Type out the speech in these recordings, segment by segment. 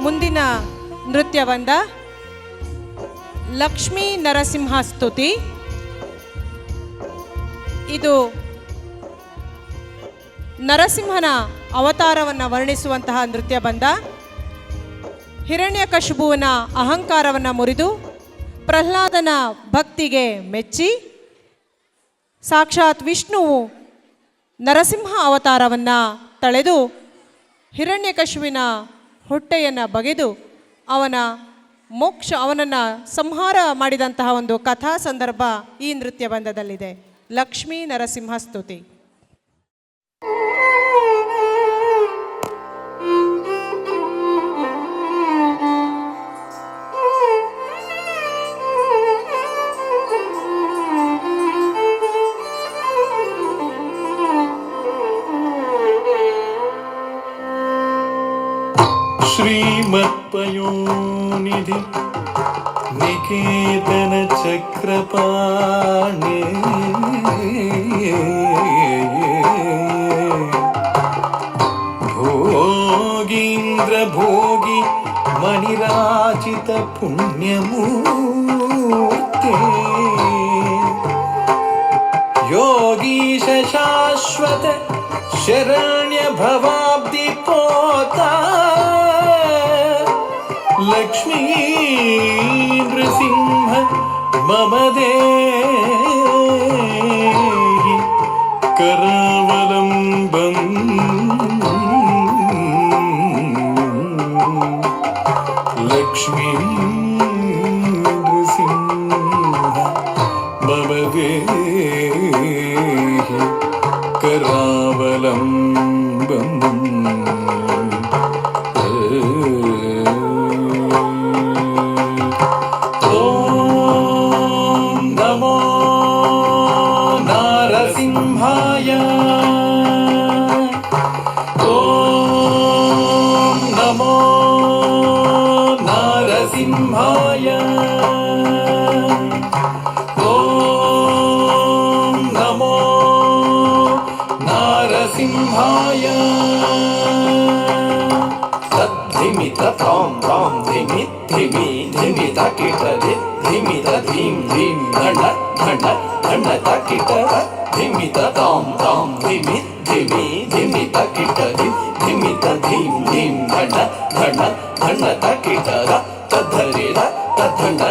ಮುಂದಿನ ನೃತ್ಯ ಬಂದ ಲಕ್ಷ್ಮೀ ನರಸಿಂಹ ಸ್ತುತಿ. ಇದು ನರಸಿಂಹನ ಅವತಾರವನ್ನು ವರ್ಣಿಸುವಂತಹ ನೃತ್ಯ ಬಂದ. ಹಿರಣ್ಯಕಶಿಪುವಿನ ಅಹಂಕಾರವನ್ನು ಮುರಿದು ಪ್ರಹ್ಲಾದನ ಭಕ್ತಿಗೆ ಮೆಚ್ಚಿ ಸಾಕ್ಷಾತ್ ವಿಷ್ಣುವು ನರಸಿಂಹ ಅವತಾರವನ್ನು ತಳೆದು ಹಿರಣ್ಯಕಶಿಪುವಿನ ಹೊಟ್ಟೆಯನ್ನು ಬಗೆದು ಅವನನ್ನು ಸಂಹಾರ ಮಾಡಿದಂತಹ ಒಂದು ಕಥಾ ಸಂದರ್ಭ ಈ ನೃತ್ಯ ಬಂಧದಲ್ಲಿದೆ. ಲಕ್ಷ್ಮೀ ನರಸಿಂಹ ಸ್ತುತಿ. श्रीमत्पयोनिधि निकेतन चक्रपाणे भोगीन्द्र भोगी मणिराजित पुण्यमूर्ते योगीश शाश्वत शरण्य भवाब्धि पोता लक्ष्मी नृसिंह मम देहि करावलम्बम् लक्ष्मी नृसिंह मम देहि करावलम्बम्. तां तां धिमि धिमि धिमि तकिट धिमि धीं धीं धण्ड धण्ड धण्ड तकिट धिमि तां तां धिमि धिमि धिमि तकिट धिमि धीं धीं धण्ड धण्ड धण्ड तकिट तद्धरि तद्धण्ड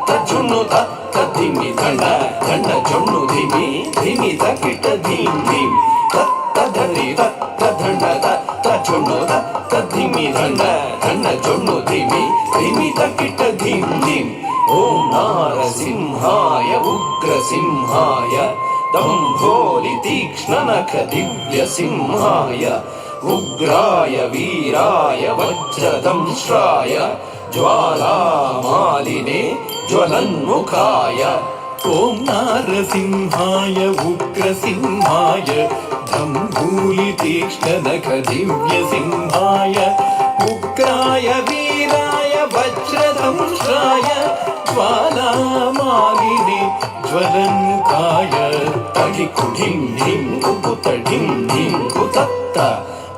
तज्जुन्नु तद्धिमि धण्ड धण्ड जुन्नु धिमि धिमि तकिट धीं धीं तद्धरि तद्धण्ड तज्जुन्नु तद्धिमि धण्ड धण्ड जुन्नु धिमि धिमि तकिट धीं धीं. ओं नारसिंहाय उग्रसिंहाय दम्भोलि तीक्ष्णनख दिव्यसिंहाय उग्राय वीराय वज्रदंष्ट्राय ज्वालामालिने ज्वलन्मुखाय. ओं नारसिंहाय उग्रसिंहाय दम्भोलि तीक्ष्णनख दिव्यसिंहाय उग्राय वीराय वज्रदंष्ट्राय ज्वालामालिने ज्वलन्मुखाय. तडिकु ढिं ढिं कुकुत ढिं ढिं कुतत्त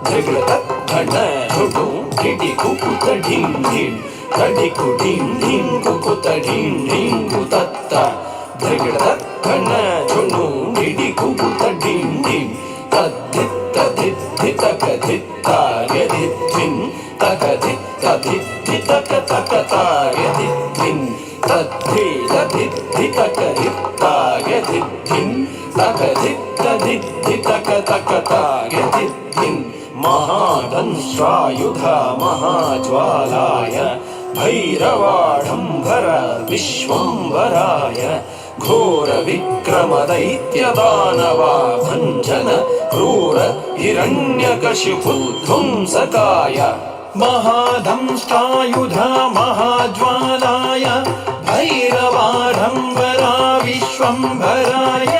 धृगत धण्ड झुडु ढिडि कुकुत ढिं ढिं तडिकु ढिं ढिं कुकुत ढिं ढिं कुतत्त धृगत धण्ड झुडु ढिडि कुकुत ढिं ढिं तद्धित्त धित्तितक धित्तार्य धित्तिं तक धित्त धित्तितक तक तार्य धित्तिं तद्धि धित्तितक धित्तार्य धित्तिं तक धित्त धित्तितक तक तार्य धित्तिं. महादंष्ट्रायुध महाज्वालाय भैरवाढम्बर विश्वम्भराय घोर विक्रम दैत्य दानवा भञ्जन क्रूर हिरण्यकशिपु ध्वंसकाय. महादंष्ट्रायुध महाज्वालाय भैरवाढम्बरा विश्वम्भराय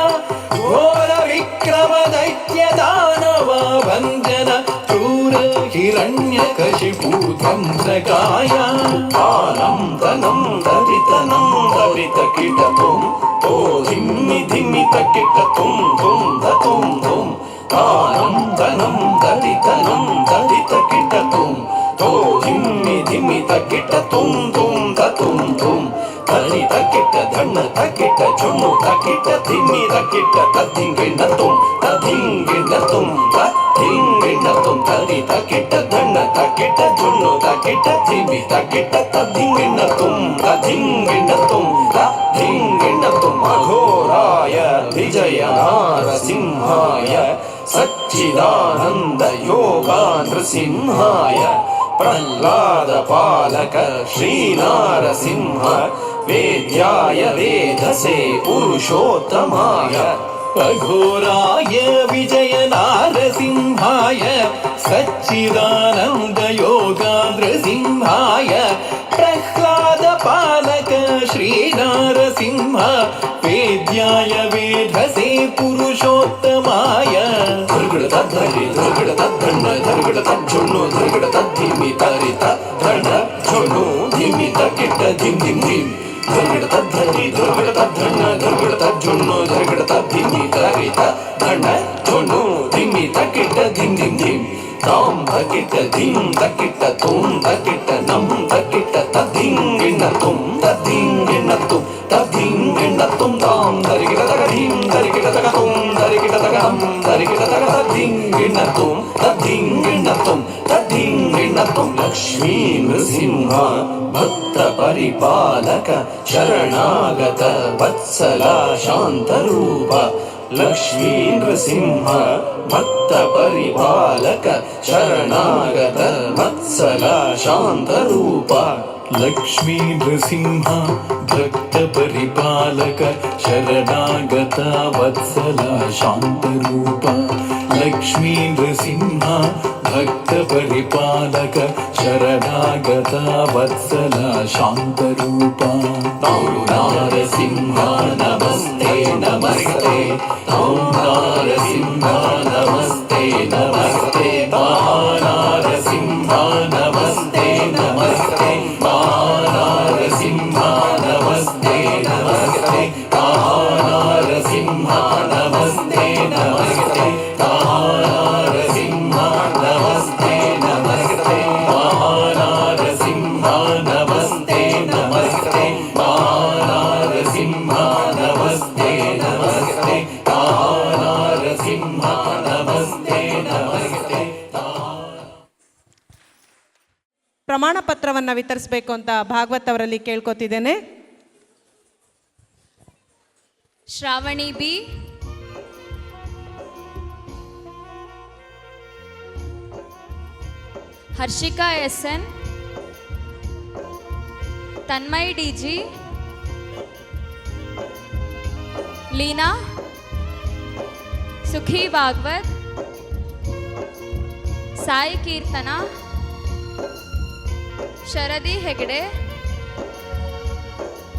घोर विक्रम दैत्य दानवा भञ्जन क्रूर हिरण्यकशिपु ध्वंसकाय. आनं धनं दरितनं दरितकिटतुं ओ धिम्मि धिम्मि तकिटतुं धुं धतुं धुं ತಾನಂ ತನಂ ತರಿತನಂ ತರಿತ ಕಿಟ ತುಂ ತೋ ಧಿಮ್ಮಿ ಧಿಮ್ಮಿ ತಕಿಟ ತುಂ ತುಂ ತತುಂ ತುಂ ತರಿತ ಕಿಟ ಧಣ್ಣ ತಕಿಟ ಚುಣ್ಣು ತಕಿಟ ಧಿಮ್ಮಿ ತಕಿಟ ತದ್ದಿಂಗಿಣ ತುಂ ತದ್ದಿಂಗಿಣ ತುಂ ತದ್ದಿಂಗಿಣ ತುಂ ತರಿತ ಕಿಟ ಧಣ್ಣ ತಕಿಟ ಚುಣ್ಣು ತಕಿಟ ಧಿಮ್ಮಿ ತಕಿಟ ತದ್ದಿಂಗಿಣ ತುಂ ತದ್ದಿಂಗಿಣ ತುಂ ತದ್ದಿಂಗಿಣ ತುಂ ಅಘೋರಾಯ ವಿಜಯ ನಾರಸಿಂಹಾಯ ಸಚ್ಚಿದಾನಂದ ಯೋಗ ನೃಸಿಂಹಾಯ ಪ್ರಹ್ಲಾದ ಪಾಲಕ ಶ್ರೀನಾರಸಿಂಹ ವೇದ್ಯಾಯ ವೇದಸೆ ಪುರುಷೋತ್ತಮಾಯ अघोराय विजय नारसिंहाय सच्चिदानन्द योगान्द्रसिंहाय प्रह्लाद पालक श्रीनारसिंह वेद्याय वेधसे पुरुषोत्तमाय ಧರ್ಗಡ ತದ್ಧರಿ ಧರ್ಗಡ ತದ್ಧಣ್ಣ ಧರ್ಗಡ ತಜ್ಜೊಣ್ಣು ಧರ್ಗಡ ತದ್ಧಿಮಿ ತರಿತ ಧಣ್ಣ ಜೊಣ್ಣು ಧಿಮಿ ತಕಿಟ್ಟ ಧಿಮ್ ಧಿಮ್ ಧಿಮ್ ಧರ್ಗಡ ತದ್ಧರಿ ಧರ್ಗಡ ತದ್ಧಣ್ಣ ಧರ್ಗಡ ತಜ್ಜೊಣ್ಣು ಧರ್ಗಡ ತದ್ಧಿಮಿ ತರಿತ ಧಣ್ಣ ಜೊಣ್ಣು ಧಿಮಿ ತಕಿಟ್ಟ ಧಿಮ್ ಧಿಮ್ ಧಿಮ್ ತಾಂ ತಕಿಟ್ಟ ಧಿಮ್ ತಕಿಟ್ಟ ತುಂ ತಕಿಟ್ಟ ನಂ ತಕಿಟ್ಟ ತದ್ದಿಂಗಿಣ್ಣ ತುಂ ತದ್ದಿಂಗಿಣ್ಣ ತುಂ ತದ್ದಿಂಗಿಣ್ಣ ತುಂ ತಾಂ ಧರಿಗಿಡ ತಗ ಧಿಮ್ ಧರಿಗಿಡ ತಗ ತುಂ ಧರಿಗಿಡ ತಗ ಹಂ ಧರಿಗಿಡ ತಗ ತದ್ದಿಂಗಿಣ್ಣ ತುಂ ತದ್ದಿಂಗಿಣ್ಣ ತುಂ ತದ್ದಿಂಗಿಣ್ಣ ತುಂ ಲಕ್ಷ್ಮೀ ನೃಸಿಂಹ ಭಕ್ತ ಪರಿಪಾಲಕ ಶರಣಾಗತ ವತ್ಸಲ ಶಾಂತರೂಪ ಲಕ್ಷ್ಮೀ ನೃಸಿಂಹ ಭಕ್ತ ಪರಿಪಾಲಕ ಶರಣಾಗತ ವತ್ಸಲ ಶಾಂತರೂಪ लक्ष्मी नृसिंह भक्त परिपालक शरणागत वत्सल शान्तरूप लक्ष्मी नृसिंह भक्त परिपालक शरणागत वत्सल शान्तरूप नारसिंह नमस्ते नमस्ते नारसिंह नमस्ते नमस्ते नारसिंह नमस्ते नमस्ते नारसिंह नमस्ते नमस्ते नारसिंह नमस्ते नमस्ते नारसिंह नमस्ते नमस्ते नारसिंह नमस्ते नमस्ते नारसिंह नमस्ते नमस्ते नारसिंह नमस्ते नमस्ते ಪ್ರಮಾಣ ಪತ್ರವನ್ನು ವಿತರಿಸಬೇಕು ಅಂತ ಭಾಗವತ್ ಅವರಲ್ಲಿ ಕೇಳ್ಕೊತಿದ್ದೇನೆ. Shravani B, Harshika S N, Tanmay D G, Leena, Sukhi Bhagwat, Sai ಕೀರ್ತನ, ಶರದಿ ಹೆಗಡೆ,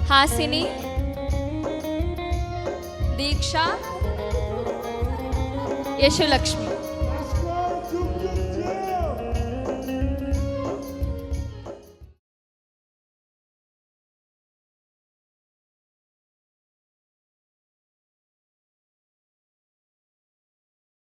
ಹಾಸಿನಿ, ದೀಕ್ಷಾ, ಯಶುಲಕ್ಷ್ಮಿ.